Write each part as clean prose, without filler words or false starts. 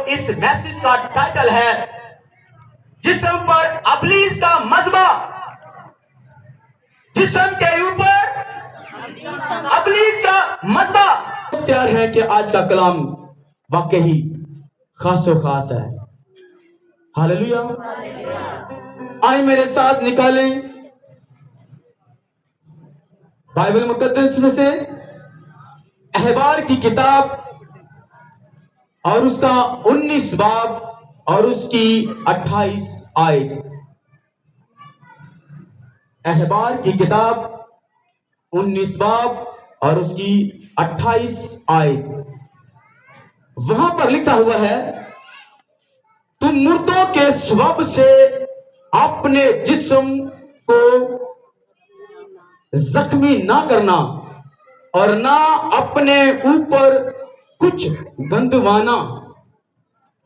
इस मैसेज का टाइटल है जिस्म पर अबलीस का मजबा। जिस्म के ऊपर अबलीस का मजबा। तैयार है कि आज का कलाम वाकई खासो खास है। हालेलुया। आए मेरे साथ निकालें बाइबल मुकद्दस में से अहबार की किताब और उसका 19 बाब और उसकी 28 आयत। अहबार की किताब 19 बाब और उसकी 28 आयत। वहां पर लिखा हुआ है, तुम मुर्दों के स्वभाव से अपने जिस्म को जख्मी ना करना और ना अपने ऊपर कुछ गंदवाना।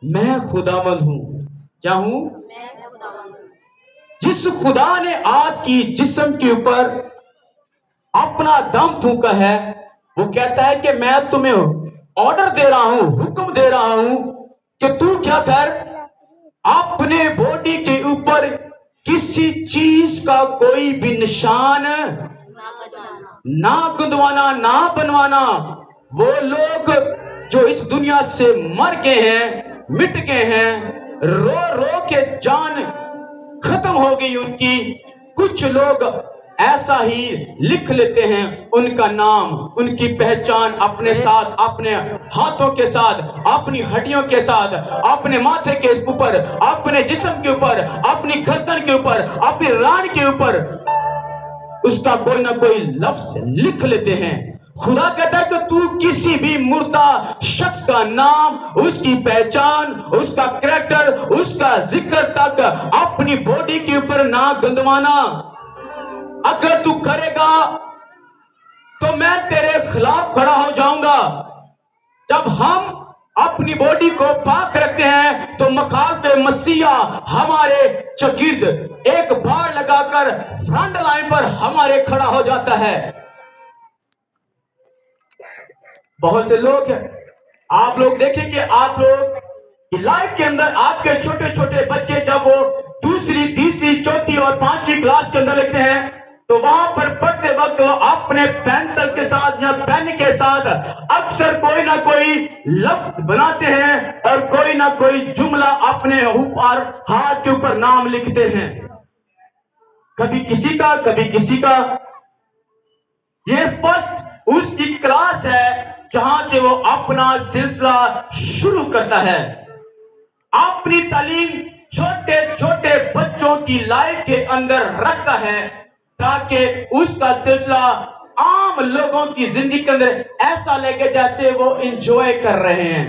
मैं खुदावंद हूं। क्या हूं? जिस खुदा ने आपकी जिस्म के ऊपर अपना दम फूंका है, वो कहता है कि मैं तुम्हें ऑर्डर दे रहा हूं, हुक्म दे रहा हूं कि तू क्या कर, अपने बॉडी के ऊपर किसी चीज का कोई भी निशान ना गुंदवाना, ना बनवाना। वो लोग जो इस दुनिया से मर गए हैं, मिट गए हैं, रो रो के जान खत्म हो गई उनकी। कुछ लोग ऐसा ही लिख लेते हैं उनका नाम, उनकी पहचान अपने साथ, अपने हाथों के साथ, अपनी हड्डियों के साथ, अपने माथे के ऊपर, अपने जिस्म के ऊपर, अपनी गर्दन के ऊपर, अपनी रान के ऊपर उसका कोई ना कोई लफ्ज लिख लेते हैं। खुदा कहता है कि तू किसी भी मुर्दा शख्स का नाम, उसकी पहचान, उसका कैरेक्टर, उसका जिक्र तक अपनी बॉडी के ऊपर ना गंदवाना। अगर तू करेगा तो मैं तेरे खिलाफ खड़ा हो जाऊंगा। जब हम अपनी बॉडी को पाक रखते हैं तो मखाल मसीहा हमारे चगिर्द एक बाड़ लगाकर फ्रंट लाइन पर हमारे खड़ा हो जाता है। बहुत से लोग, आप लोग देखें कि आप लोग की लाइफ के अंदर आपके छोटे छोटे बच्चे जब वो दूसरी, तीसरी, चौथी और 5वीं क्लास के अंदर लिखते हैं तो वहां पर पढ़ते वक्त अपने पेंसिल के साथ या पेन के साथ अक्सर कोई ना कोई लफ्ज बनाते हैं और कोई ना कोई जुमला अपने ऊपर, हाथ के ऊपर नाम लिखते हैं। कभी किसी का, कभी किसी का। ये फर्स्ट उसकी क्लास है जहां से वो अपना सिलसिला शुरू करता है। अपनी तालीम छोटे छोटे बच्चों की लाइफ के अंदर रखता है ताकि उसका सिलसिला आम लोगों की जिंदगी के अंदर ऐसा लगे जैसे वो एंजॉय कर रहे हैं।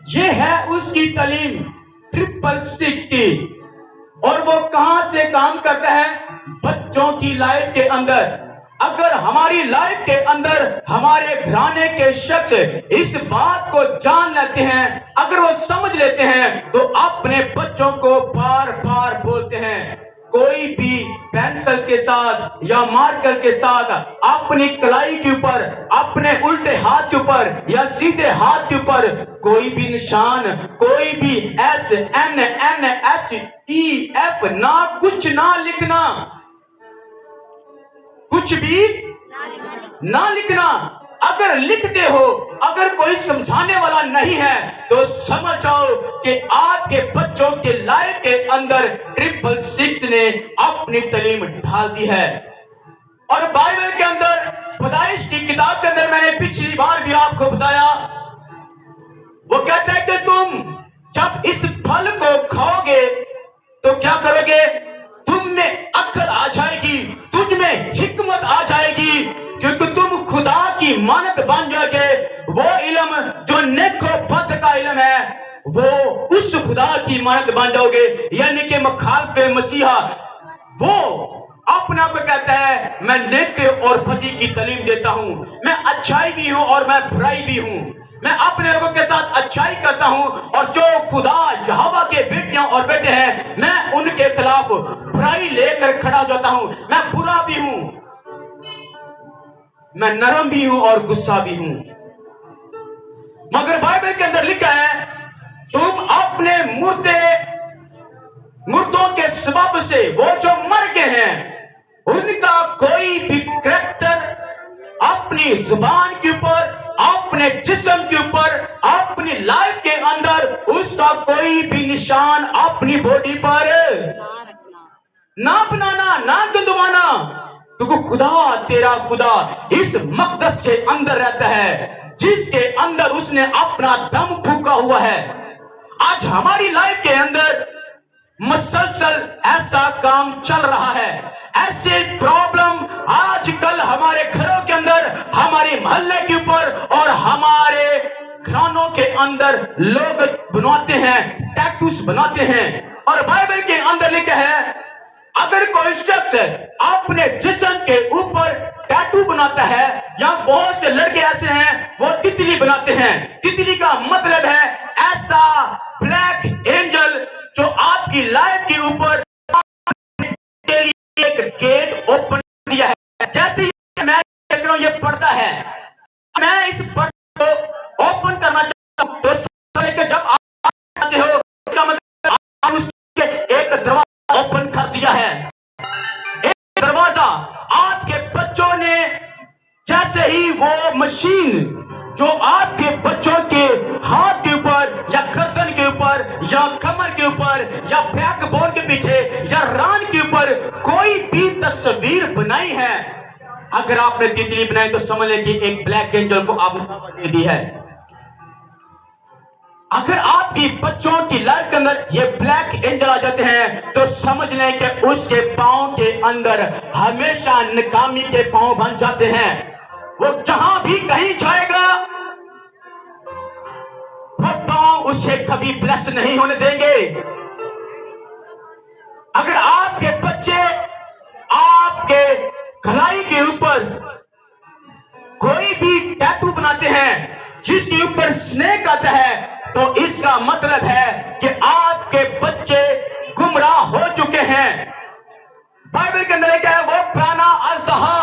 ये है उसकी तालीम 666 की। और वो कहां से काम करता है? बच्चों की लाइफ के अंदर। अगर हमारी लाइफ के अंदर हमारे घराने के शख्स इस बात को जान लेते हैं, अगर वो समझ लेते हैं, तो अपने बच्चों को बार बार बोलते हैं, कोई भी पेंसिल के साथ या मार्कर के साथ अपनी कलाई के ऊपर, अपने उल्टे हाथ के ऊपर या सीधे हाथ के ऊपर कोई भी निशान, कोई भी SNNHEF ना कुछ ना लिखना, कुछ भी ना लिखना। अगर लिखते हो, अगर कोई समझाने वाला नहीं है तो समझ जाओ कि आपके बच्चों के लाइफ के अंदर 666 ने अपनी तालीम ढाल दी है। और बाइबल के अंदर, पैदाइश की किताब के अंदर, मैंने पिछली बार भी आपको बताया, वो कहता है कि तुम जब इस फल को खाओगे तो क्या करोगे? तुम में अक्ल आ जाएगी, तुझ में हिकमत आ जाएगी, क्योंकि तुम खुदा की मानत बन जाओगे। वो इल्म जो नेको बद का इल्म है, वो उस खुदा की मानत बन जाओगे। यानी कि मखालफे मसीहा वो अपना को कहता है, मैं नेके और बदी की तालीम देता हूं, मैं अच्छाई भी हूं और मैं बुराई भी हूं। मैं अपने लोगों के साथ अच्छाई करता हूं और जो खुदा यहोवा के बेटियां और बेटे हैं, मैं उनके खिलाफ बुराई लेकर खड़ा हो जाता हूं। मैं बुरा भी हूं, मैं नरम भी हूं और गुस्सा भी हूं। मगर बाइबल के अंदर लिखा है मुर्दों के सबब से वो जो मर गए हैं उनका कोई भी करैक्टर अपनी जुबान के ऊपर, अपने जिस्म के ऊपर, अपनी लाइफ के अंदर उसका कोई भी निशान अपनी बॉडी पर ना बनाना, ना गंदवाना, क्योंकि खुदा, तेरा खुदा इस मकदस के अंदर रहता है जिसके अंदर उसने अपना दम फूका हुआ है। आज हमारी लाइफ के अंदर मुसलसल ऐसा काम चल रहा है, ऐसे प्रॉब्लम आजकल हमारे घरों के अंदर, हमारे मोहल्ले के ऊपर और हमारे घरानों के अंदर लोग बनाते हैं, टैटूज बनाते हैं। और बाइबल के अंदर लिखा है अगर कोई शख्स अपने जिस्म के ऊपर टैटू बनाता है, या बहुत से लड़के ऐसे हैं वो तितली बनाते हैं। तितली का मतलब है ऐसा ब्लैक एंजल जो आपकी लाइफ के ऊपर के लिए एक गेट ओपन किया है। जैसे मैं देख रहा हूं ये पर्दा है, मैं इस पर्दे को ओपन करना चाहता हूं, तो लेकर जब आप आते हो इसका मतलब आप उसके एक दरवाजा ओपन कर दिया है। एक दरवाजा आपके बच्चों ने, जैसे ही वो मशीन जो आपके बच्चों के हाथ के ऊपर या गर्दन के ऊपर या कमर के ऊपर या बैकबोन के पीछे या रान के ऊपर कोई भी तस्वीर बनाई है, अगर आपने तितली बनाई तो समझ लें कि एक ब्लैक एंजल को आपने दे दी है। अगर आपकी बच्चों की लाइफ के अंदर ये ब्लैक एंजल आ जाते हैं तो समझ लें कि उसके पांव के अंदर हमेशा नाकामी के पांव बन जाते हैं। वो जहां भी कहीं जाएगा वो पांव उसे कभी ब्लेस नहीं होने देंगे। अगर आपके बच्चे आपके कलाई के ऊपर कोई भी टैटू बनाते हैं जिसके ऊपर स्नेक आता है, तो इसका मतलब है कि आपके बच्चे गुमराह हो चुके हैं। बाइबल के अंदर क्या है, वो पुराना अज़हा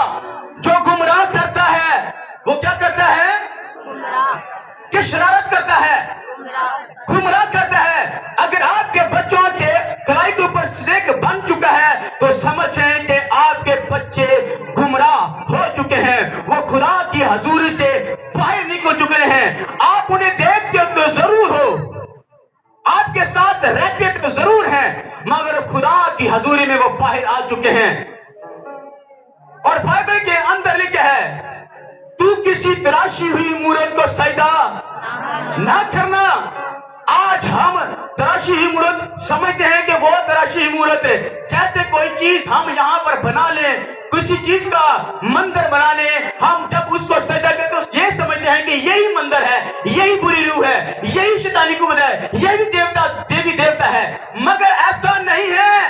जो गुमराह करता है, वो क्या करता है, कि शरारत करता है, गुमराह करता है। अगर आपके बच्चों के कलाई के ऊपर स्नेक बन चुका है तो समझें कि आपके बच्चे गुमराह हो चुके हैं, वो खुदा की हजूरी से बाहर निकल चुके हैं। आप उन्हें देखते तो जरूर हो, आपके साथ रहते तो जरूर हैं, मगर खुदा की हजूरी में वो बाहर आ चुके हैं। और बाइबल के अंदर लिखा है तू किसी तराशी हुई मूरत को सजदा ना करना। आज हम तराशी हुई मूरत समझते हैं कि वो तराशी हुई मूरत है, जैसे कोई चीज हम यहाँ पर बना लें, किसी चीज का मंदिर बना लें, हम जब उसको सजदा करते तो ये समझते हैं कि यही मंदिर है, यही बुरी रूह है, यही शैतानी कुवत है, यही देवता देवी देवता है। मगर ऐसा नहीं है।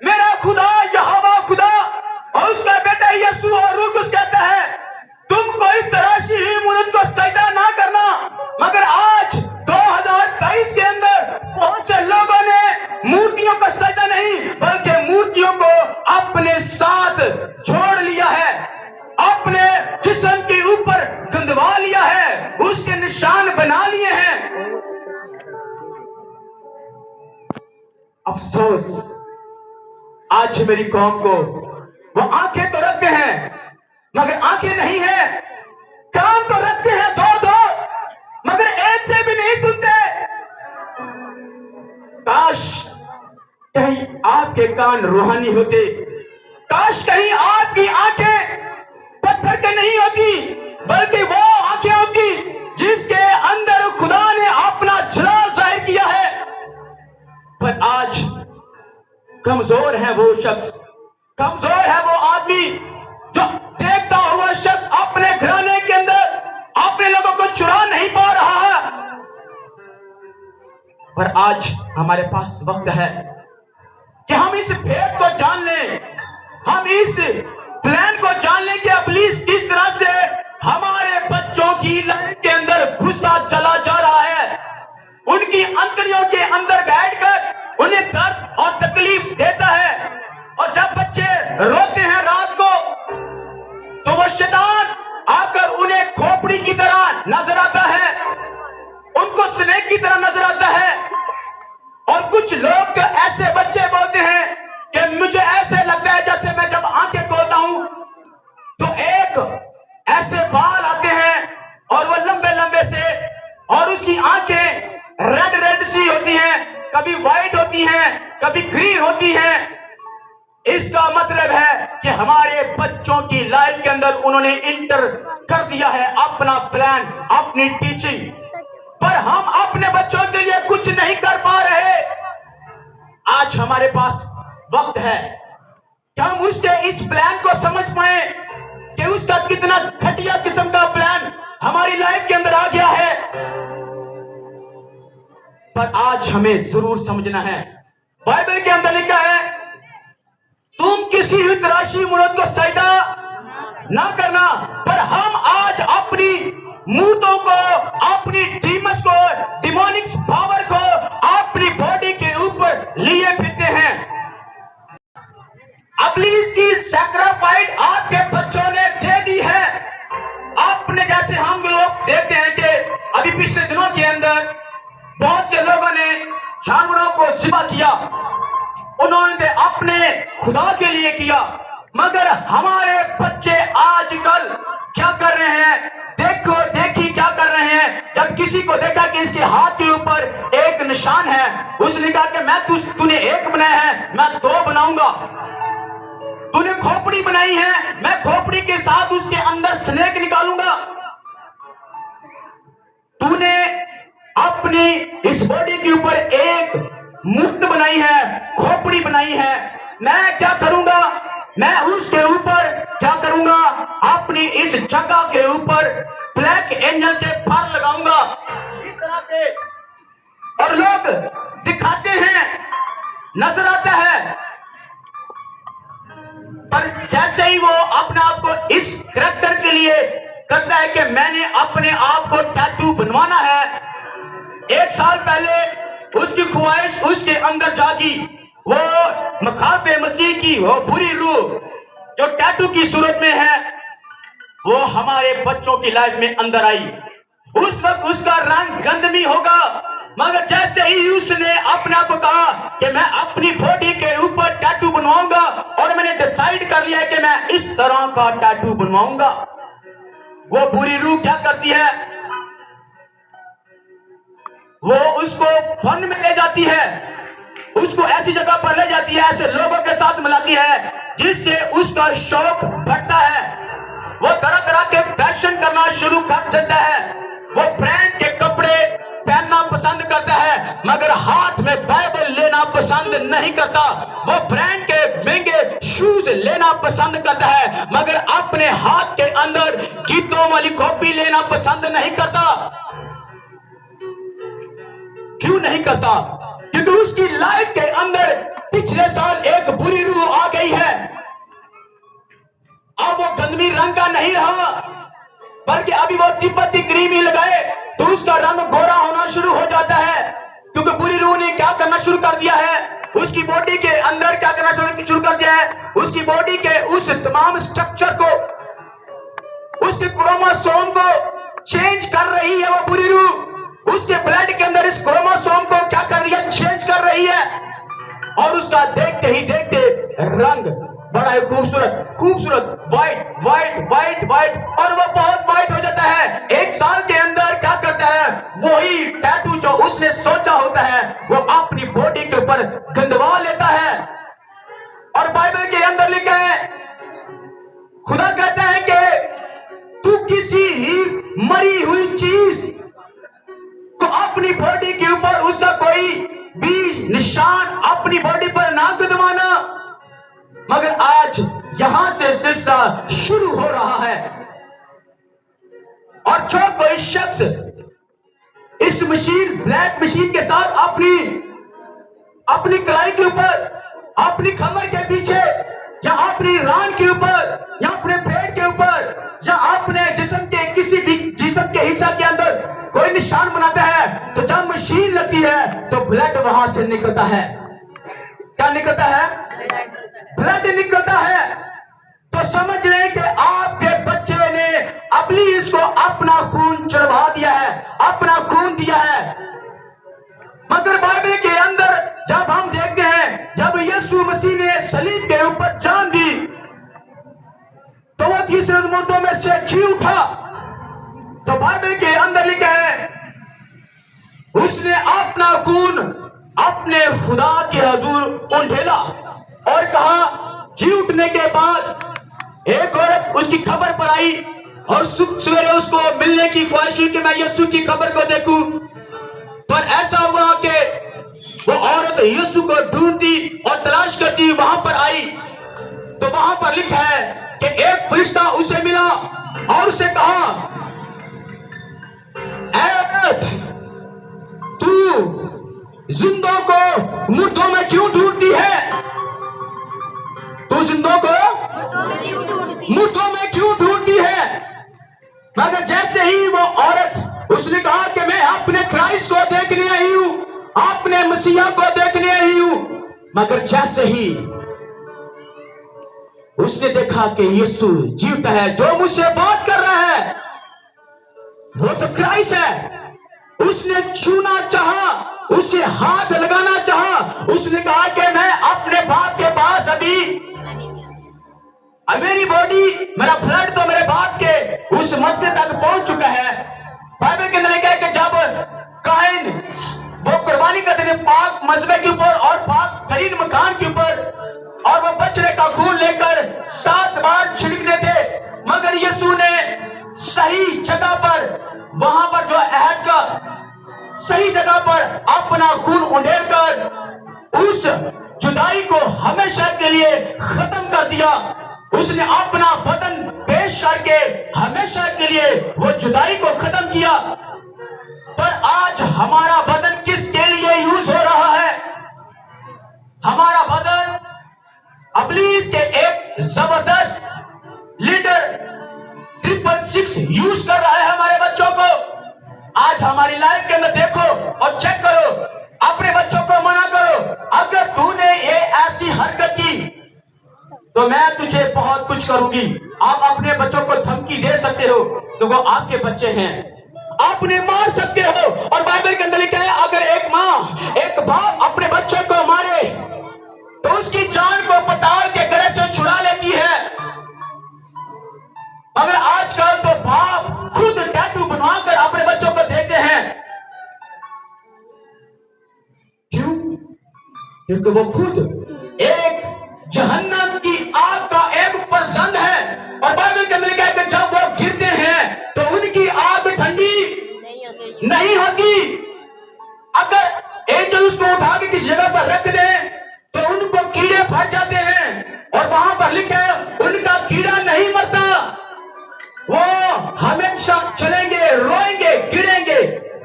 मेरा खुदा यहोवा खुदा और उसका बेटा यीशु और रूह कुछ कहता है तुम कोई तराशी हुई मूरत को सजदा ना करना। मगर आज 2023 के अंदर बहुत से लोगों ने मूर्तियों को सजदा नहीं बल्कि मूर्तियों को अपने साथ जोड़ लिया है, अपने जिस्म के ऊपर गंदवा लिया है, उसके निशान बना लिए हैं। अफसोस आज मेरी कौम को, वो आंखें तो रखते हैं मगर आंखें नहीं है, कान तो रखते हैं दो दो मगर एक से भी नहीं सुनते। काश कहीं आपके कान रूहानी होते, काश कहीं आपकी आंखें पत्थर के नहीं होती बल्कि वो आंखें होती जिसके अंदर खुदा ने अपना जलाल जाहिर किया है। पर आज कमजोर है वो शख्स, कमजोर है वो आदमी जो देखता हुआ शख्स अपने घराने के अंदर अपने लोगों को चुरा नहीं पा रहा है। पर आज हमारे पास वक्त है कि हम इस भेद को जान लें, हम इस प्लान को जान लें कि इब्लीस किस तरह से हमारे बच्चों की लाइफ के अंदर घुसा चला जा रहा है, उनकी अंतड़ियों के अंदर बैठकर उन्हें दर्द और तकलीफ देता है। और जब बच्चे रोते हैं रात को तो वो शैतान आकर उन्हें खोपड़ी की तरह नजर आता है, उनको स्नेक की तरह नजर आता है। हमारे बच्चों की लाइफ के अंदर उन्होंने इंटर कर दिया है अपना प्लान, अपनी टीचिंग, पर हम अपने बच्चों के लिए कुछ नहीं कर पा रहे। आज हमारे पास वक्त है कि हम उसके इस प्लान को समझ पाए कि उसका कितना घटिया किस्म का प्लान हमारी लाइफ के अंदर आ गया है। पर आज हमें जरूर समझना है, बाइबल के अंदर लिखा है, तुम किसी हितराशी मुराद को सजदा ना करना, पर हम आज अपनी मूर्तों को, अपनी डीमस को, डिमोनिक पावर को अपनी बॉडी के ऊपर लिए फिरते हैं। अब्लीस की सैक्रिफाइस आपके बच्चों ने दे दी है। आपने, जैसे हम लोग देखते हैं कि अभी पिछले दिनों के अंदर बहुत से लोगों ने जानवरों को ज़िबा किया, उन्होंने अपने खुदा के लिए किया, मगर हमारे बच्चे आजकल क्या कर रहे हैं? देखो देखी क्या कर रहे हैं। जब किसी को देखा कि इसके हाथ के ऊपर एक निशान है, उसने कहा कि मैं तूने एक बनाया है, मैं दो बनाऊंगा। तूने खोपड़ी बनाई है, मैं खोपड़ी के साथ उसके अंदर स्नेक निकालूंगा। तूने अपनी इस बॉडी के ऊपर एक मूर्त बनाई है, खोपड़ी बनाई है, मैं क्या करूंगा? मैं उसके ऊपर क्या करूंगा? अपनी इस जगह के ऊपर ब्लैक एंजल के फर लगाऊंगा, इस तरह से। और लोग दिखाते हैं, नजर आता है, पर जैसे ही वो अपने आप को इस करैक्टर के लिए करता है कि मैंने अपने आप को टैटू बनवाना है, एक साल पहले उसकी ख्वाहिश उसके अंदर जागी, वो मखाबे मसीह की वो बुरी रूह जो टैटू की सूरत में है, वो हमारे बच्चों की लाइफ में अंदर आई। उस वक्त उसका रंग गंदमी होगा, मगर जैसे ही उसने अपने आप को कहा कि मैं अपनी बॉडी के ऊपर टैटू बनवाऊंगा, और मैंने डिसाइड कर लिया है कि मैं इस तरह का टैटू बनवाऊंगा, वो बुरी रूह क्या करती है? वो उसको फन में ले जाती है, उसको ऐसी जगह पर ले जाती है, ऐसे लोगों के साथ मिलाती है, जिससे उसका शौक बढ़ता है। वो तरह तरह के फैशन करना शुरू कर देता है, वो ब्रांड के कपड़े पहनना पसंद करता है, मगर हाथ में बाइबल लेना पसंद नहीं करता। वो ब्रांड के महंगे शूज लेना पसंद करता है, मगर अपने हाथ के अंदर गीतों वाली कॉपी लेना पसंद नहीं करता। क्यों नहीं करता? क्योंकि उसकी लाइफ के अंदर पिछले साल एक बुरी रूह आ गई है। अब वो गंदमी रंग का नहीं रहा, बल्कि अभी वो तिब्बती क्रीम ही लगाए तो उसका रंग गोरा होना शुरू हो जाता है, क्योंकि बुरी रूह ने क्या करना शुरू कर दिया है? उसकी बॉडी के अंदर क्या करना शुरू कर दिया है? उसकी बॉडी के उस तमाम स्ट्रक्चर को, उसके क्रोमोसोम को चेंज कर रही है वो बुरी रूह। उसके ब्लड के अंदर इस क्रोमोसोम को क्या कर रही है? चेंज कर रही है, और उसका देखते ही देखते रंग बड़ा ही खूबसूरत खूबसूरत व्हाइट व्हाइट व्हाइट व्हाइट, और वो बहुत व्हाइट हो जाता है। एक साल के अंदर क्या करता है? वही टैटू जो उसने सोचा होता है वो अपनी बॉडी के ऊपर गंदवा लेता है। और बाइबल के अंदर लिखा है, खुदा कहता है कि तू किसी मरी हुई चीज तो अपनी बॉडी के ऊपर उसका कोई भी निशान अपनी बॉडी पर ना गुदवाना। मगर आज यहां से सिलसिला शुरू हो रहा है, और जो कोई शख्स इस मशीन, ब्लैक मशीन के साथ अपनी कलाई के ऊपर, अपनी कमर के पीछे, या अपनी रान के ऊपर, या अपने पेट के ऊपर, या अपने जिस्म के किसी भी जिस्म के हिस्सा के अंदर कोई निशान बनाता है, तो जब मशीन लगती है तो ब्लड वहां से निकलता है। क्या निकलता है? ब्लड निकलता है। तो समझ लें कि आपके बच्चे ने अब्लीस को अपना खून चढ़वा दिया है, अपना खून दिया है। मगर बाइबल के अंदर जब हम देखते हैं, जब यीशु मसीह ने सलीब के ऊपर जान दी, तो वो तीसरे मुर्दों में से जी उठा। तो बाइबल के अंदर लिखा है, उसने अपना खून अपने खुदा के हजूर उंडेला और कहा, जी उठने के बाद एक औरत उसकी खबर पर आई और सवेरे उसको मिलने की ख्वाहिश हुई कि मैं यीशु की खबर को देखूं। पर ऐसा हुआ कि वो औरत यीशु को ढूंढती और तलाश करती वहां पर आई, तो वहां पर लिखा है कि एक फरिश्ता उसे मिला और उसे कहा, ऐ औरत, तू जिंदों को मुर्दों में क्यों ढूंढती है? तू जिंदों को मुर्दों में क्यों ढूंढती है? मगर जैसे ही वो औरत, उसने कहा कि मैं अपने क्राइस्ट को देखने आई हूं, अपने मसीहा को देखने आई हूं। मगर जैसे ही उसने देखा कि यीशु जीवता है, जो मुझसे बात कर रहा है वो तो क्राइस्ट है, उसने छूना चाहा, उसे हाथ लगाना चाहा। उसने कहा कि मैं अपने बाप के पास अभी मेरी बॉडी, मेरा ब्लड तो मेरे बाप के उस मसले तक पहुंच चुका है। बाइबल के अंदर लिखा है कि जब काइन वो कुर्बानी करते थे पाक मजबे के ऊपर और पाक तरीन मकान के ऊपर, और वो बछड़े का खून लेकर 7 बार छिड़कते थे, मगर यीशु ने सही जगह पर, वहां पर जो अहद का सही जगह पर अपना खून उंडेल कर उस जुदाई को हमेशा के लिए खत्म कर दिया। उसने अपना बदन पेश करके हमेशा के लिए वो जुदाई को खत्म किया। पर आज हमारा बदन किसके लिए यूज हो रहा है? हमारा बदन इब्लीस के एक जबरदस्त लीडर 666 यूज कर रहा है हमारे बच्चों को। आज हमारी लाइफ के अंदर देखो और चेक करो, अपने बच्चों को मना करो, अगर तूने ये ऐसी हरकत की तो मैं तुझे बहुत कुछ करूंगी। आप अपने बच्चों को धमकी दे सकते हो, तो वो आपके बच्चे हैं, आप उन्हें मार सकते हो। और बाइबल के अंदर लिखा है, अगर एक माँ, एक बाप अपने बच्चों को मारे तो उसकी जान को पताल के गले से छुड़ा लेती है। मगर आजकल तो बाप खुद टैटू बनवाकर अपने बच्चों को देते हैं। क्यों? क्योंकि वो खुद एक जहन्नम की आग का एक फर्जंद है। और बाइबल के अंदर लिखा है कि जब वो गिरते हैं तो उनकी आग ठंडी नहीं होती। अगर एंजल उसको उठा के किसी जगह पर रख दे तो उनको कीड़े फट जाते हैं, और वहां पर लिखा है उनका कीड़ा नहीं मरता, वो हमेशा चलेंगे, रोएंगे, गिरेंगे,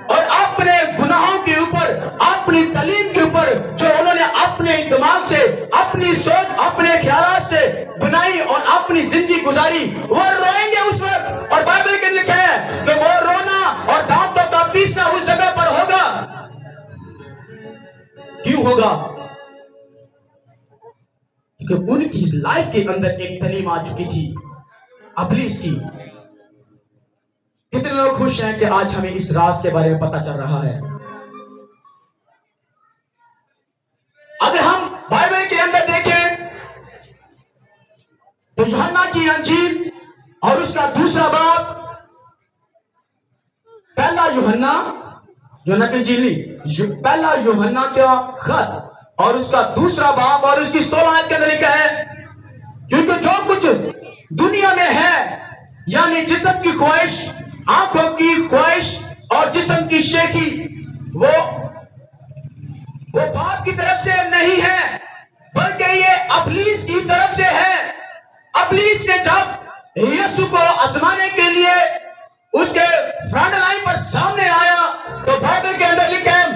और अपने गुनाहों के ऊपर, अपनी तालीम के ऊपर जो उन्होंने अपने दिमाग से, अपनी सोच, अपने ख्यालात से बनाई और अपनी जिंदगी गुजारी, वो रोएंगे उस वक्त। और बाइबल के लिखा है कि वो रोना और दांतों का पीसना उस जगह पर होगा। क्यों होगा? क्योंकि उनकी लाइफ के अंदर एक तालीम आ चुकी थी इब्लीस की। कितने लोग खुश हैं कि आज हमें इस राज के बारे में पता चल रहा है? अगर हम बाइबल के अंदर देखें तो यूहन्ना की अंजील और उसका दूसरा बाब, पहला यूहन्ना की अंजील, पहला यूहन्ना का खत और उसका दूसरा बाब और उसकी 16 आयत के अंदर लिखा है, क्योंकि जो कुछ दुनिया में है, यानी जिस्म की ख्वाहिश, आंखों की ख्वाहिश और जिस्म की शेखी, वो बाप की तरफ से नहीं है, बल्कि ये इब्लीस की तरफ से है। इब्लीस ने जब यीशु को आजमाने के लिए उसके फ्रंट लाइन पर सामने आया तो बाइबल के अंदर लिखा है,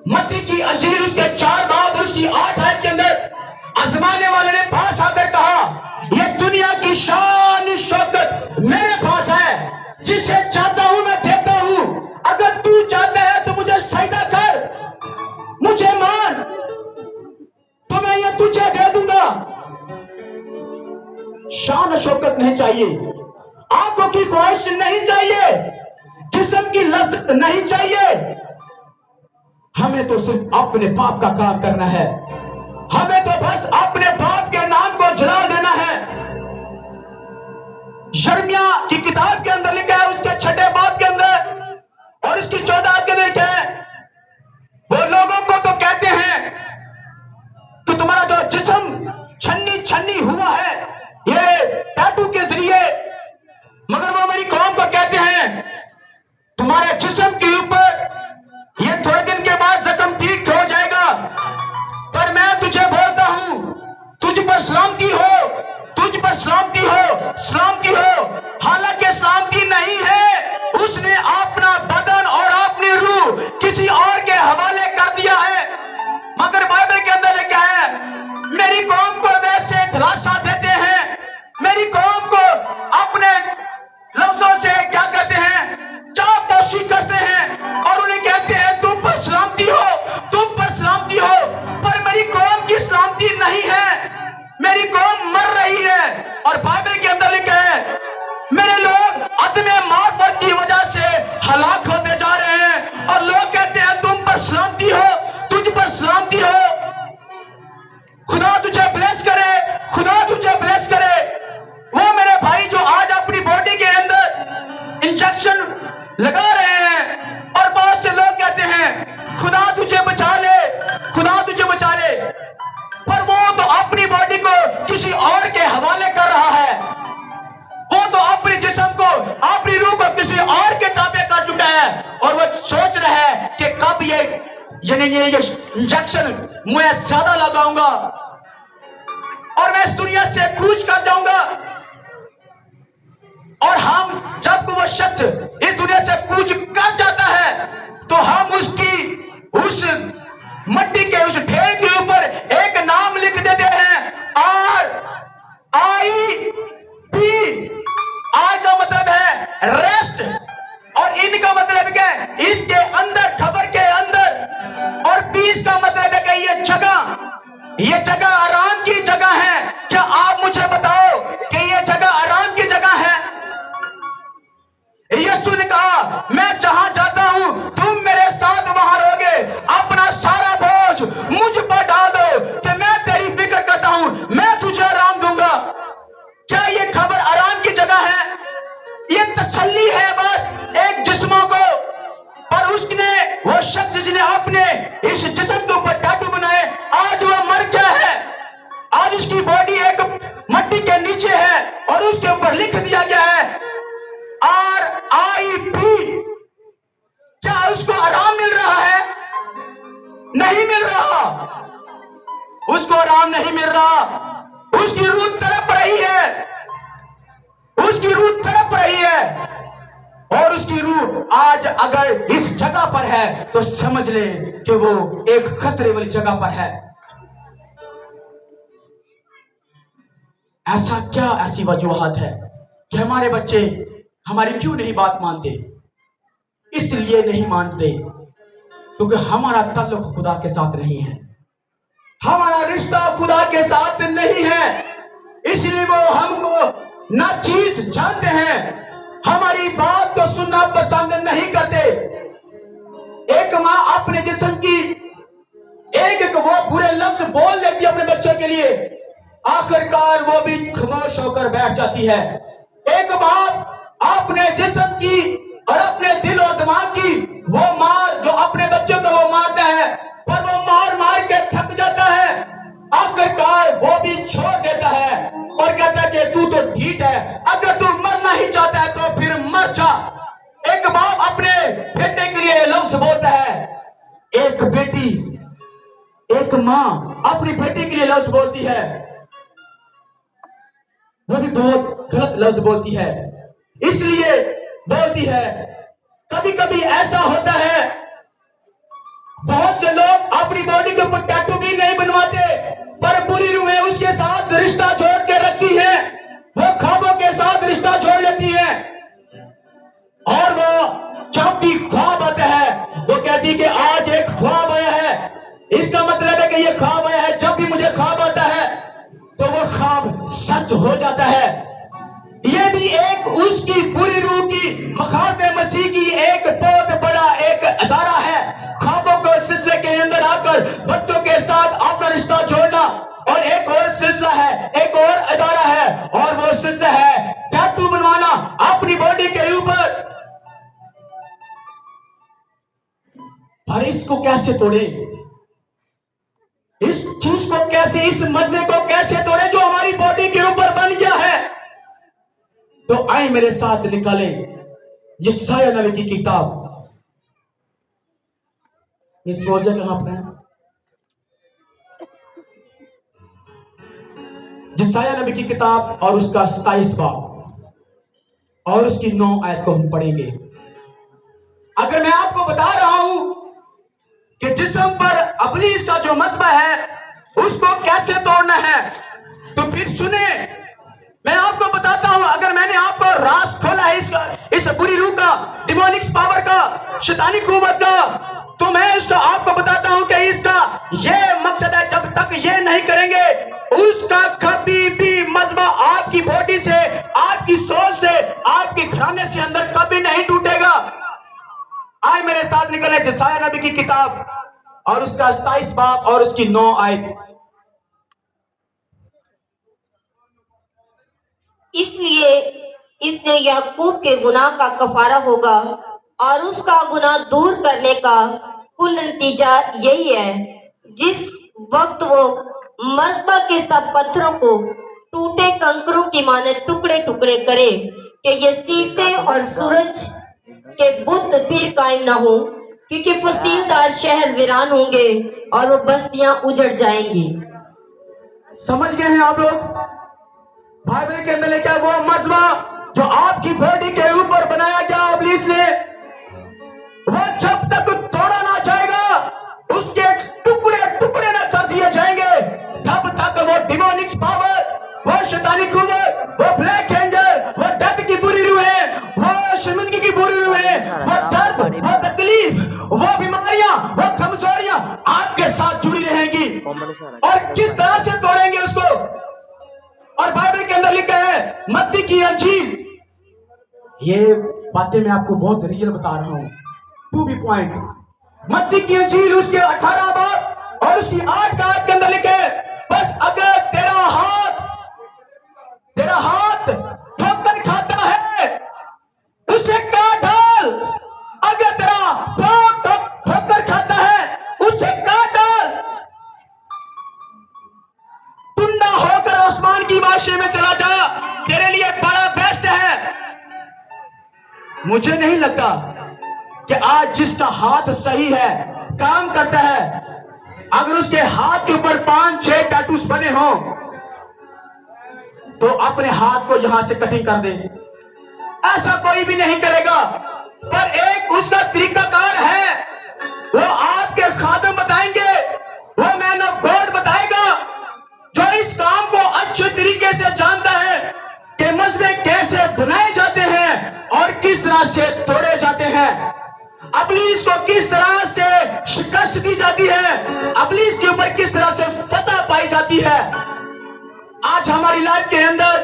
मत्ती की अंजील उसके 4 बाब और उसकी 8 आयत के अंदर, आजमाने वाले ने पास आकर कहा, यह दुनिया की शान शौकत मेरे पास है, जिसे चाहता हूं मैं देता हूं। अगर तू चाहता है तो मुझे सजदा कर, मुझे मान, तो मैं ये तुझे दे दूंगा। शान शौकत नहीं चाहिए, आंखों की ख्वाहिश नहीं चाहिए, जिस्म की लज्जत नहीं चाहिए। हमें तो सिर्फ अपने बाप का काम करना है, हमें तो बस अपने बाप के नाम को जला देना है। यिर्मयाह की किताब के अंदर लिखा है, उसके 6 बाब के अंदर और इसकी 14 के अंदर लिखा है, वो लोगों को तो कहते हैं कि तुम्हारा जो जिस्म छन्नी छन्नी हुआ है, हैं खुदा तुझे बचा ले, खुदा तुझे बचा ले, पर वो तो अपनी बॉडी को किसी और के हवाले कर रहा है। वो तो अपने जिस्म को, अपनी रूह को किसी और के ताबे कर चुका है और वो सोच रहा है कि कब ये इंजेक्शन मैं ज्यादा लगाऊंगा और मैं इस दुनिया से कूच कर जाऊंगा। और हम जब वो शख्स इस दुनिया से कूच कर जाता है तो हम उस मट्टी के उस ढेर के ऊपर एक नाम लिख देते हैं, RIP। आर का मतलब है रेस्ट और इन का मतलब क्या है, इसके अंदर, खबर के अंदर, और पीस का मतलब है कि ये जगह आराम की जगह है। क्या आप मुझे बताओ कि ये जगह आराम की जगह है? यीशु ने कहा मैं जहां जाता हूं तुम मेरे साथ वहां रहोगे, अपना सारा बोझ मुझ पर डाल दो कि मैं तेरी फिक्र करता हूं, मैं तुझे आराम दूंगा। क्या ये खबर आराम की जगह है? ये तसल्ली है बस एक जिस्मों को। पर उसने, वो शख्स जिसने अपने इस जिस्म के ऊपर टैटू बनाए, आज वो मर गया है। आज उसकी बॉडी एक मट्टी के नीचे है और उसके ऊपर लिख दिया गया है RIP। क्या उसको आराम मिल रहा है? नहीं मिल रहा, उसको आराम नहीं मिल रहा। उसकी रूह तड़प रही है, उसकी रूह तड़प रही है। और उसकी रूह आज अगर इस जगह पर है तो समझ ले कि वो एक खतरे वाली जगह पर है। ऐसा क्या, ऐसी वजूहात है कि हमारे बच्चे हमारी क्यों नहीं बात मानते? इसलिए नहीं मानते क्योंकि हमारा ताल्लुक खुदा के साथ नहीं है, हमारा रिश्ता खुदा के साथ नहीं है। इसलिए वो हमको ना चीज जानते हैं, हमारी बात को सुनना पसंद नहीं करते। एक माँ अपने जिस्म की एक वो बुरे लफ्ज बोल देती है अपने बच्चों के लिए, आखिरकार वो भी खामोश होकर बैठ जाती है। एक बाप अपने जिस्म की और अपने दिल और दिमाग की वो मार, जो अपने बच्चों को वो मारता है, पर वो मार मार के थक जाता है, आखिरकार वो भी छोड़ देता है और कहता है कि तू तो ठीक है, अगर तू मरना ही चाहता है तो फिर मर जा। एक बाप अपने बेटे के लिए लफ्ज बोलता है, एक बेटी, एक माँ अपनी बेटी के लिए लफ्ज बोलती है, वो भी बहुत गलत लफ्ज बोलती है। इसलिए बोलती है, कभी कभी ऐसा होता है बहुत से लोग अपनी बॉडी के ऊपर टैटू भी नहीं बनवाते, पर बुरी रूहें उसके साथ रिश्ता छोड़ के रखती है, वो ख्वाबों के साथ रिश्ता छोड़ लेती है। और वो जब भी ख्वाब आता है वो कहती कि आज एक ख्वाब आया है, इसका मतलब है कि ये ख्वाब आया है। जब भी मुझे ख्वाब आता है तो वो ख्वाब सच हो जाता है। ये भी एक उसकी पूरी रूह की मखालफे मसीह की एक बहुत बड़ा एक अदारा है, ख्वाबों को सिलसिले के अंदर आकर बच्चों के साथ अपना रिश्ता जोड़ना। और एक और सिलसिला है, एक और अदारा है, और वो सिलसिला है टैटू बनवाना अपनी बॉडी के ऊपर। पर इसको कैसे तोड़े, इस चीज को कैसे, इस मजमे को कैसे तोड़े जो हमारी बॉडी के ऊपर बन गया है? तो आए मेरे साथ निकाले यशायाह नबी की किताब। इस रोजे कहां पर है? यशायाह नबी की किताब और उसका 27 बाब और उसकी 9 आयत को हम पढ़ेंगे। अगर मैं आपको बता रहा हूं कि जिस्म पर इब्लीस का जो मजबा है उसको कैसे तोड़ना है, तो फिर सुने, मैं आपको बताता हूं। अगर मैंने आपको राज खोला है इस बुरी रूह का, डिमोनिक्स पावर का, शैतानी कुव्वत का, तो मैं इसका आपको बताता हूं कि इसका ये मकसद है, जब तक ये नहीं करेंगे उसका कभी भी मजबा आपकी बॉडी से, आपकी सोच से, आपके घराने से अंदर कभी नहीं टूटेगा। आए मेरे साथ निकले यशायाह नबी की किताब और उसका 27 बाब और उसकी 9 आयत। इसलिए इसने याकूब के गुनाह का कफारा होगा और उसका गुनाह दूर करने का कुल नतीजा यही है। जिस वक्त वो मस्बा के सब पत्थरों को टूटे कंकरों की माने टुकड़े टुकड़े करे कि ये सीते और सूरज के बुत फिर कायम ना हो, क्योंकि फसीलदार शहर वीरान होंगे और वो बस्तियां उजड़ जाएंगी। समझ गए हैं आप लोग? बाइबल के अंदर क्या वो मजमा जो आपकी बॉडी के ऊपर बनाया गया इब्लीस ने, वो जब तक तोड़ा ना जाएगा, उसके टुकड़े टुकड़े ना कर दिए जाएंगे, तब तक वो डिमोनिक पावर, वो शैतानी कुव्वत, वो ब्लैक एंजल, वो डेथ की बुरी रूहें, वो शर्मिंदगी की बुरी रूहें, वो दर्द, वो तकलीफ, वो बीमारियां, वो कमजोरियां आपके साथ जुड़ी रहेंगी। और किस तरह से तोड़ेंगे उसको? और बाइबल के अंदर लिखा है मत्ती की अंजील, ये बातें मैं आपको बहुत रियल बता रहा हूं, टू बी पॉइंट। मत्ती की अंजील उसके 18 बाब और उसकी 8 का आयत के अंदर लिखे, बस अगर तेरा हाथ ठोकर खाता है उसे काट डाल, अगर तेरा पांव ठोकर खाता है उसे काट डाल, टुंडा होकर आसमान की भाषा में चला जा, तेरे लिए बड़ा बेस्ट है। मुझे नहीं लगता कि आज जिसका हाथ सही है, काम करता है, अगर उसके हाथ के ऊपर 5-6 टैटूज बने हों तो अपने हाथ को यहां से कटिंग कर दे, ऐसा कोई भी नहीं करेगा। पर एक उसका तरीकाकार है, वो आपके खादम बताएंगे, वो मैन ऑफ गॉड बताएगा, जो इस काम को अच्छे तरीके से जानता है कि मसले कैसे बनाए जाते हैं और किस तरह से तोड़े जाते हैं, इब्लीस को किस तरह से शिकस्त दी जाती है, इब्लीस के ऊपर किस तरह से फतह पाई जाती है। आज हमारी लाइफ के अंदर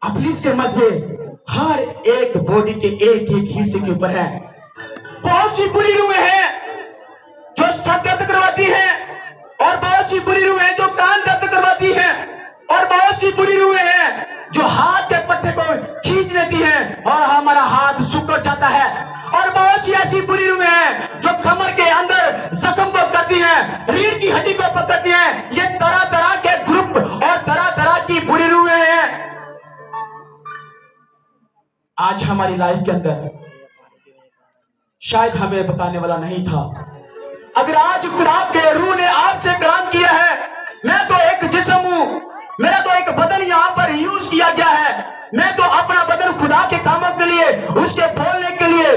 इब्लीस के मसले हर एक बॉडी के एक एक हिस्से के ऊपर है। बहुत सी बुरी रूहें हैं जो सर दर्द करवाती हैं, और बहुत सी बुरी रूहें हैं जो कान दर्द करवाती हैं, और बहुत सी बुरी रूहें हैं जो हाथ के पट्टे को खींच लेती हैं और हमारा हाथ सुकड़ जाता है, और बहुत सी ऐसी बुरी रूहें हैं जो कमर के अंदर जख्म को करती हैं, रीढ़ की हड्डी को पकड़ती हैं। ये तरह तरह के ग्रुप और तरह तरह की बुरी रूहें हैं आज हमारी लाइफ के अंदर। शायद हमें बताने वाला नहीं था, अगर आज खुदा के रूह ने आपसे कलाम किया है, मैं तो एक जिस्म हूं, मेरा तो एक बदन यहाँ पर यूज किया गया है, मैं तो अपना बदन खुदा के कामों के लिए, उसके बोलने के लिए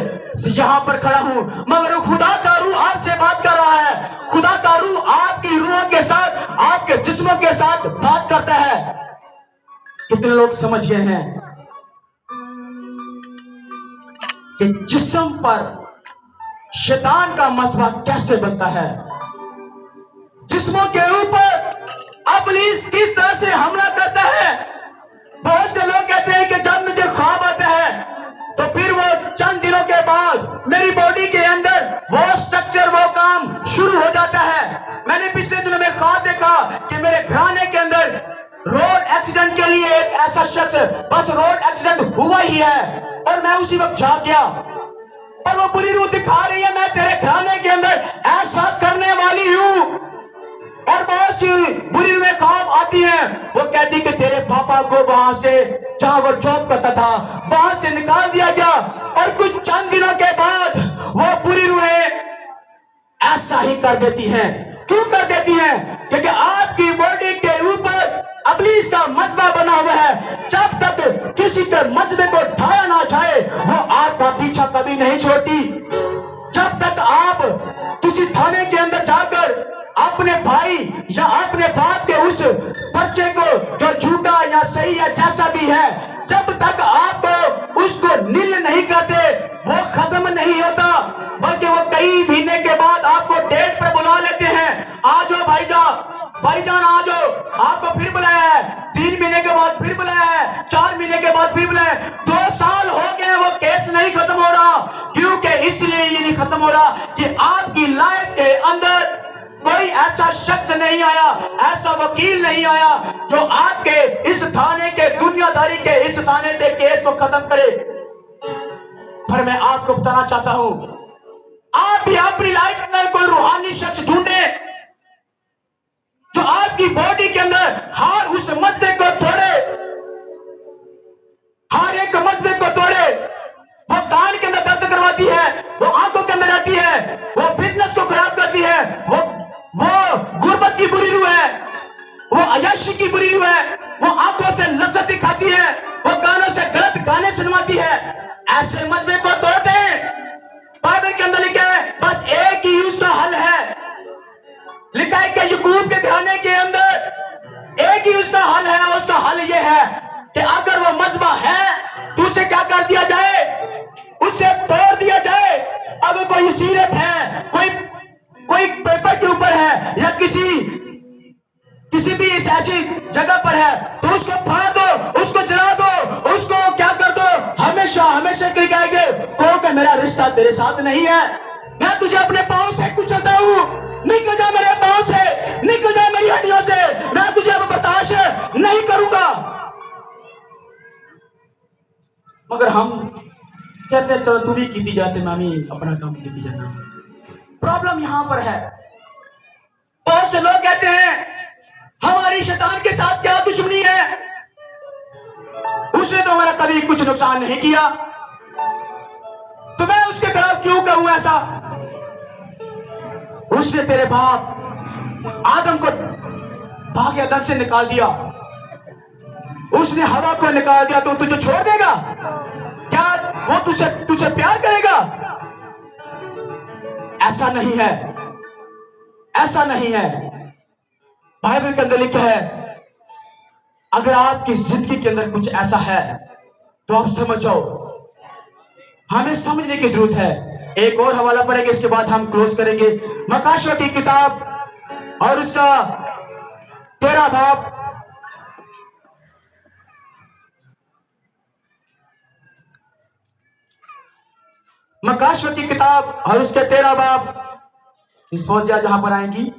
यहाँ पर खड़ा हूं, मगर खुदा का रूह आपसे बात कर रहा है। खुदा का रूह आपकी रूह के साथ, आपके जिस्मों के साथ बात करता है। कितने लोग समझ गए हैं कि जिस्म पर शैतान का मसबा कैसे बनता है, जिस्मों के ऊपर इब्लीस किस तरह से हमला करता है। बहुत से लोग कहते हैं कि जब मुझे ख्वाब आता है तो फिर वो चंद दिनों के बाद मेरी बॉडी के अंदर वो स्ट्रक्चर, वो काम शुरू हो जाता है। मैंने पिछले दिनों में ख्वाब देखा कि मेरे घराने के अंदर रोड एक्सीडेंट के लिए एक ऐसा शख्स, बस रोड एक्सीडेंट हुआ ही है, और मैं उसी वक्त जाग गया, और वो बुरी रूह दिखा रही है मैं तेरे घराने के अंदर ऐसा करने वाली हूं। और बहुत सी बुरी रूहें ख्वाब आती हैं, वो कहती कि तेरे पापा को वहां से, जहां वो जॉब करता था, वहां से निकाल दिया गया, और कुछ चंद दिनों के बाद वो बुरी रूहें ऐसा ही कर देती हैं। क्यों कर देती हैं? क्योंकि आपकी बॉडी के ऊपर इब्लीस का मजबा बना हुआ है। जब तक किसी के मजबे को ढाया ना जाए, वो आपका पीछा कभी नहीं छोड़ती। जब तक आप किसी थाने के अंदर जाकर अपने भाई या अपने बाप के उस पर्चे को, जो झूठा या सही या जैसा भी है, जब तक आप उसको नील नहीं करते, वो खत्म नहीं होता, बल्कि वो कई महीने के बाद आपको डेट पर बुला लेते हैं। आ जाओ भाईजान आ जाओ, आपको फिर बुलाया है, 3 महीने के बाद फिर बुलाया है, 4 महीने के बाद फिर बुलाया है, 2 साल हो गए, वो केस नहीं खत्म हो रहा। क्योंकि इसलिए ये नहीं खत्म हो रहा कि आपकी लाइफ के अंदर कोई ऐसा शख्स नहीं आया, ऐसा वकील नहीं आया जो आपके इस थाने के, दुनियादारी के इस थाने के केस को खत्म करे। पर मैं आपको बताना चाहता हूं, आप भी अपनी लाइफ में कोई रूहानी शख्स ढूंढे जो आपकी बॉडी के अंदर हर उस मसले को तोड़े, हर एक मसले को तोड़े। वो कान के अंदर दर्द करवाती है, वो आंखों के अंदर आती है, वो बिजनेस को खराब करती है, वो गुर्बत की बुरी रूह है, वो अय्याशी की बुरी रूह है, वो आंखों से लज्जत दिखाती है, वो कानों से गलत गाने सुनवाती है। ऐसे मसले को तोड़ दें। बाइबल के अंदर लिखा है बस एक ही उसका हल है। लिखा है कि याकूब के घराने के अंदर एक ही उसका हल है, और उसका हल यह है कि अगर वो मजबा है तो उसे क्या कर दिया जाए, उसे तोड़ दिया जाए। अगर कोई सीरत है, कोई पेपर के ऊपर है, या किसी भी इस ऐसी जगह पर है, तो उसको फाड़ दो, उसको जला दो, उसको क्या कर दो, हमेशा हमेशा के लिए कहेंगे को कि मेरा रिश्ता तेरे साथ नहीं है, मैं तुझे अपने पांव से कुचलता हूं, निकल जा मेरे पांव से, निकल जा मेरी हड्डियों से, मैं तुझे अब बर्दाश्त नहीं करूंगा। मगर हम कहते हैं चलो तू भी कीती जाते, मामी अपना काम कीती जाना। प्रॉब्लम यहां पर है, बहुत से लोग कहते हैं हमारी शैतान के साथ क्या दुश्मनी है, उसने तो हमारा कभी कुछ नुकसान नहीं किया, तो मैं उसके खिलाफ क्यों करूं ऐसा। उसने तेरे बाप आदम को भाग्य अदन से निकाल दिया, उसने हवा को निकाल दिया, तो तुझे छोड़ देगा क्या? वो तुझे प्यार करेगा? ऐसा नहीं है, ऐसा नहीं है। बाइबल के अंदर लिखा है अगर आपकी जिंदगी के अंदर कुछ ऐसा है तो आप समझ जाओ, हमें समझने की जरूरत है। एक और हवाला पढ़ेंगे, इसके बाद हम क्लोज करेंगे। मकाशियों की किताब और उसका 13 बाब, मकाशियों की किताब और उसके 13 बाब, इस फौजिया जहां पर आएंगी,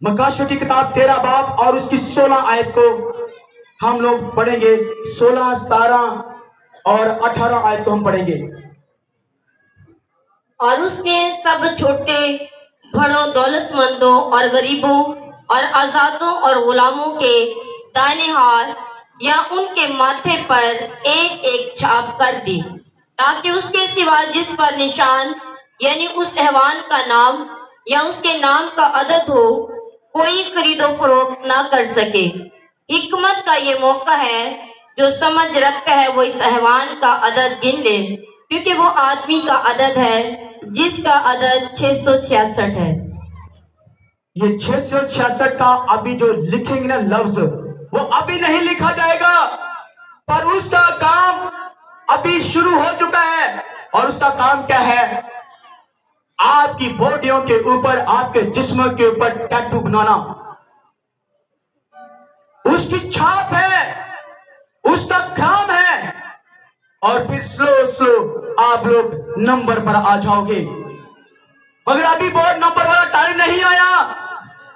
मकाशियों की किताब 13 बाब और उसकी 16 आयत को हम लोग पढ़ेंगे। 16, 17 और 18 आयत को हम पढ़ेंगे। और उसने सब छोटे बड़ों, दौलतमंदों और गरीबों और आजादों और गुलामों के दाहिने हाथ या उनके माथे पर एक एक छाप कर दी, ताकि उसके सिवा जिस पर निशान यानी उस हैवान का नाम या उसके नाम का अदद हो, कोई खरीदो फरोख्त ना कर सके। हिकमत का ये मौका है, जो समझ रखता है वो इस हैवान का अदद गिन ले, क्योंकि वो आदमी का अदद है जिसका अदद 666 है। ये 666 का अभी जो लिखेंगे ना लफ्ज, वो अभी नहीं लिखा जाएगा, पर उसका काम अभी शुरू हो चुका है। और उसका काम क्या है? आपकी बॉडियों के ऊपर, आपके जिस्म के ऊपर टैटू बनाना, उसकी छाप है, उसका काम है। और फिर स्लो स्लो आप लोग नंबर पर आ जाओगे। मगर अभी बहुत नंबर वाला टाइम नहीं आया,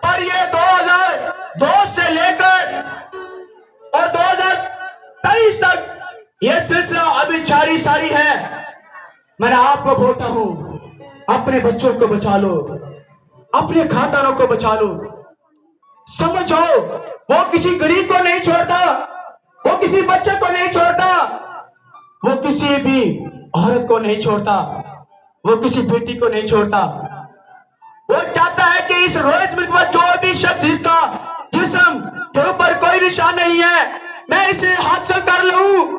पर ये 2002 से लेकर और 2023 तक ये सिलसिला अभी जारी सारी है। मैं आपको बोलता हूं, अपने बच्चों को बचा लो, अपने खानदानों को बचा लो। समझो, वो किसी गरीब को नहीं छोड़ता, वो किसी बच्चे को नहीं छोड़ता, वो किसी भी औरत को नहीं छोड़ता, वो किसी बेटी को नहीं छोड़ता। वो चाहता है कि इस रोज में जो भी शख्स जिसका जिस्म के ऊपर कोई निशान नहीं है, मैं इसे हासिल कर लूं,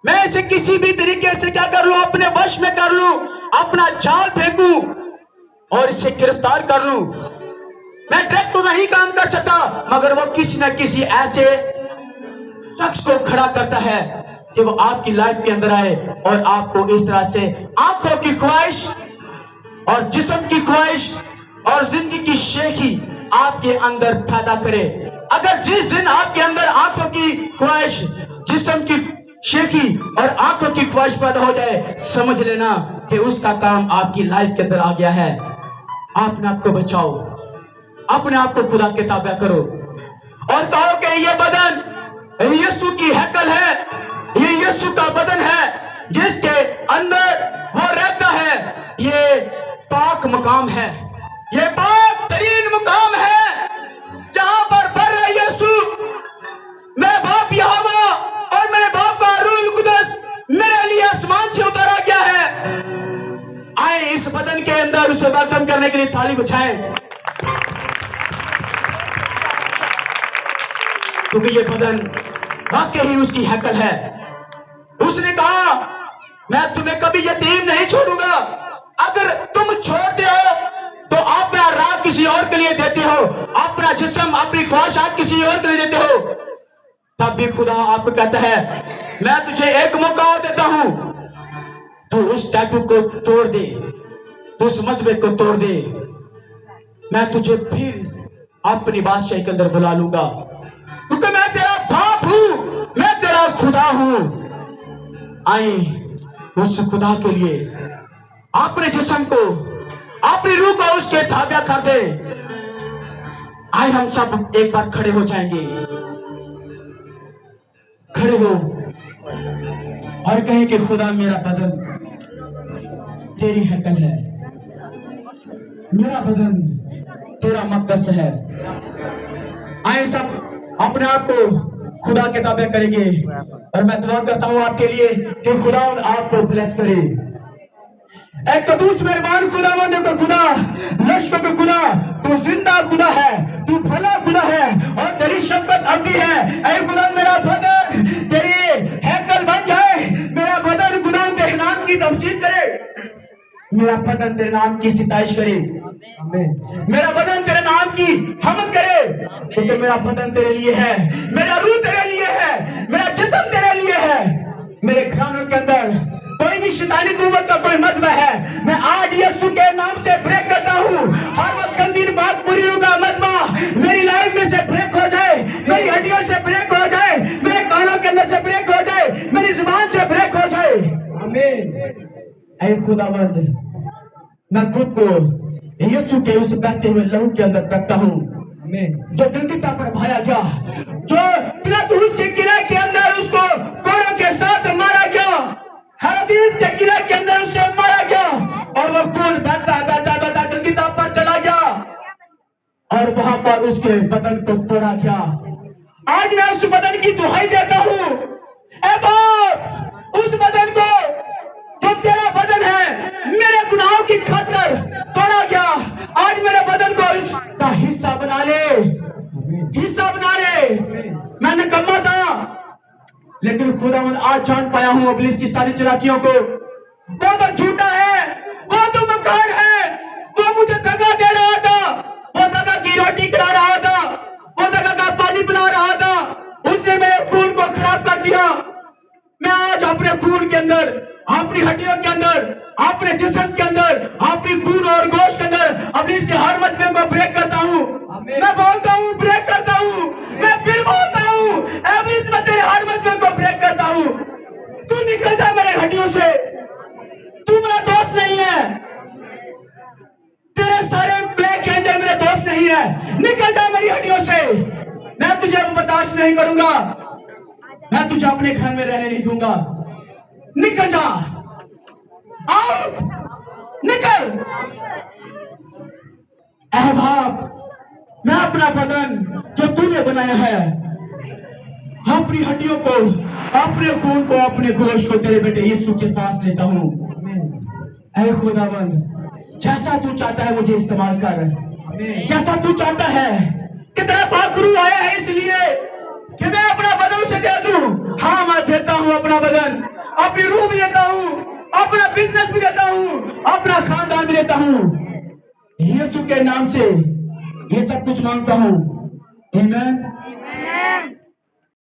मैं इसे किसी भी तरीके से क्या कर लूं, अपने वश में कर लूं, अपना जाल फेंकूं और इसे गिरफ्तार कर लूं। मैं डायरेक्ट तो नहीं काम कर सकता, मगर वो किसी न किसी ऐसे शख्स को खड़ा करता है कि वो आपकी लाइफ के अंदर आए और आपको इस तरह से आंखों की ख्वाहिश और जिस्म की ख्वाहिश और जिंदगी की शेखी आपके अंदर पैदा करे। अगर जिस दिन आपके अंदर आंखों की ख्वाहिश, जिस्म की शेखी और आंखों की ख्वाहिश पैदा हो जाए, समझ लेना कि उसका काम आपकी लाइफ के अंदर आ गया है। अपने आप को बचाओ, अपने आप को खुदा के ताबे करो और कहो कि ये बदन यीशु की हैकल है, ये यीशु का बदन है जिसके अंदर वो रहता है। ये पाक मकाम है, ये पाक तरीन मकाम है जहां पर बर है यीशु। मैं बाप यहोवा और मेरे बाप का रूह कुदस मेरे लिए आसमान से उतर आ गया है। आए इस बदन के अंदर उसे वेलकम करने के लिए ताली बजाएं, क्योंकि ये बदन वाकई ही उसकी हैकल है। उसने कहा मैं तुम्हें कभी यतीम नहीं छोड़ूंगा। अगर तुम छोड़ते हो तो अपना राग किसी और के लिए देते हो, अपना जिस्म अपनी ख्वाहिशात किसी और के लिए देते हो। तब भी खुदा आपको कहता है मैं तुझे एक मौका और देता हूं, तू उस टैटू को तोड़ दे, तू उस मजबे को तोड़ दे, मैं तुझे फिर अपनी बादशाही के अंदर बुला लूंगा, क्योंकि मैं तेरा बाप हूं, मैं तेरा खुदा हूं। आए उस खुदा के लिए अपने जिस्म को अपनी रूह को उसके ताबे कर दे। आए हम सब एक बार खड़े हो जाएंगे, खड़े हो और कहें कि खुदा मेरा बदन तेरी हैकल है, मेरा बदन तेरा मक़दस है। आए सब अपने आप को खुदा के ताबे करेंगे और मैं दुआ करता हूं आपके लिए कि खुदा आपको ब्लेस करे। एक कदूस मेहरबान खुदावंद का खुदा, लश्कर का खुदा, तू जिंदा खुदा है, तू भला खुदा है और तेरी शफ़क़त अबदी है। ऐ खुदा मेरा बदन तेरी हैकल बन जाए, मेरा बदन खुदा तेरे नाम की तमजीद करे, मेरा बदन तेरे नाम की सिताइश करे, मेरा बदन तेरे नाम की हमद करे, क्योंकि मेरा बदन तेरे लिए है, मेरा रूह तेरे लिए है, मेरा जिस्म तेरे लिए है। मेरे घरानों के अंदर कोई भी शैतानी कुव्वत का कोई मजबा है, मैं आज यीशु के नाम से ब्रेक करता हूँ। हर वक्त गंदी बात बुरी का मजबा मेरी लाइफ में से ब्रेक हो जाए, मेरी हड्डियों से ब्रेक हो जाए, मेरे कानों के अंदर से ब्रेक हो जाए, मेरी जुबान से ब्रेक हो जाए। आमीन। ऐ खुदावंद मैं खुद को यीशु के उस बहते हुए लहू के अंदर रखता हूँ जो गंदगिता पर भाया गया, जो पिलातुस के किले के अंदर उसको कोड़ों के साथ मारा गया, हेरोदेस के किले के अंदर उसे मारा गया और वो खून बहता बहता बहता गंदगिता पर चला गया और वहां पर उसके बदन को तोड़ा गया। आज मैं उस बदन की दुहाई देता हूँ, ऐ बाप उस बदन को जो तेरा बदन है मेरे गुनाहों की खातिर तोड़ा गया, आज मेरे बदन को इसका हिस्सा बना ले, हिस्सा बना ले। मैं निकम्मा था लेकिन खुदावंद आज जान पाया हूं इब्लीस की सारी चालाकियों को। वो तो झूठा है, वो तो मक्कार है, वो मुझे दगा दे रहा था, वो दगा की रोटी खिला रहा था, वो दगा का पानी पिला रहा था, उसने मेरे खून को खराब कर दिया। मैं आज अपने खून के अंदर, अपनी हड्डियों के अंदर, अपने जिस्म के अंदर, अपनी खून और गोश्त के अंदर अपनी से हर मसले को ब्रेक करता हूँ। मैं बोलता हूँ ब्रेक करता हूँ, मैं फिर बोलता हूँ इब्लीस मैं तेरे हर मसले को ब्रेक करता हूँ। तू निकल जा मेरे हड्डियों से, तू मेरा दोस्त नहीं है, तेरे सारे ब्लैक एंजल मेरे दोस्त नहीं है, निकल जा मेरी हड्डियों से। मैं तुझे बर्दाश्त नहीं करूंगा, मैं तुझे अपने घर में रहने नहीं दूंगा, निकल जा, आओ निकल। ऐ बाप मैं अपना बदन जो तूने बनाया है, अपनी हड्डियों को, अपने खून को, अपने गोश्त को तेरे बेटे यीशु के पास लेता हूँ। ऐ खुदावंद जैसा तू चाहता है मुझे इस्तेमाल कर, जैसा तू चाहता है कि तेरा पाक रूह आया है इसलिए कि मैं अपना बदन उसे दे दूं। हाँ मैं देता हूँ अपना बदन, अपनी रूह भी देता हूँ, अपना बिजनेस भी देता हूँ, अपना खानदान भी देता हूँ। यीशु के नाम से ये सब कुछ मांगता हूँ। आमीन।